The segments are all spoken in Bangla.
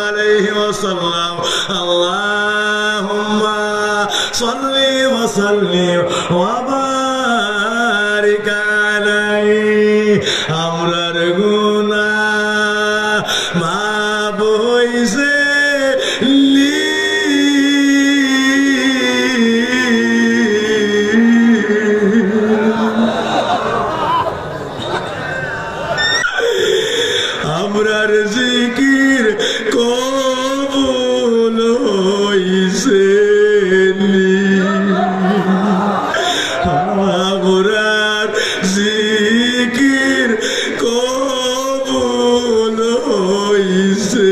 আলাইহি ওয়াসাল্লাম আল্লাহুম্মা সাল্লি ওয়া সাল্লিম ওয়া বারিক আলাইহি আমরার গুনাহ মাফ হইছে আমরার জিকির কবুল হইছে আমরার জিকির কবুল হইছে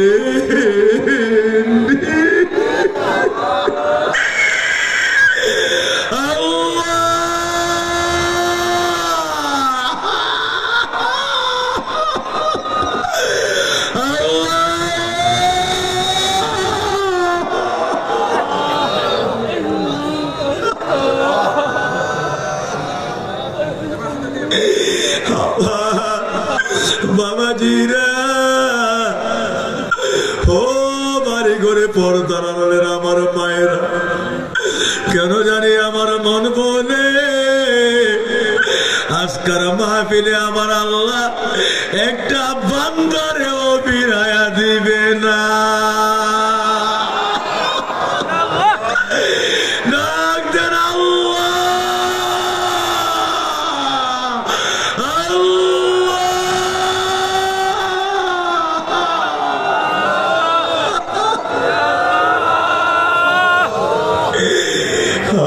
বাবাজিরা ও বাড়ি ঘরে পর্দার আড়ালের আমার মায়েরা কেন জানি আমার মন বলে আজকের মাহফিলে আমার আল্লাহ একটা বান্দারেও বিরায়া দিবে না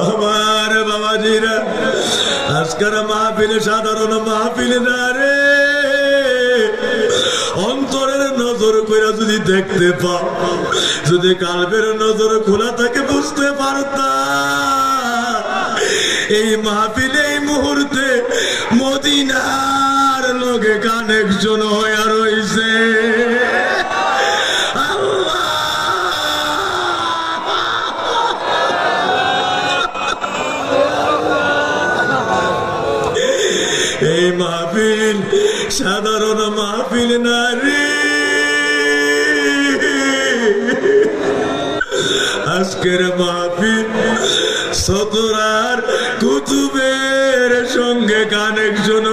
আমার বাবাজিরা আজকের মাহফিলে সাধারণ মাহফিল না রে অন্তরের নজর কইরা যদি দেখতে পাও যদি কালবের নজর খোলা থাকে বুঝতে পারতাম এই মাহফিলে এই মুহূর্তে মদিনার লগে কানেকশন হইয়া রইছে এই মাহফিল সাধারণ মাহফিল না রে আজকের মাহফিল সতরার কুতুবের সঙ্গে কানেকশন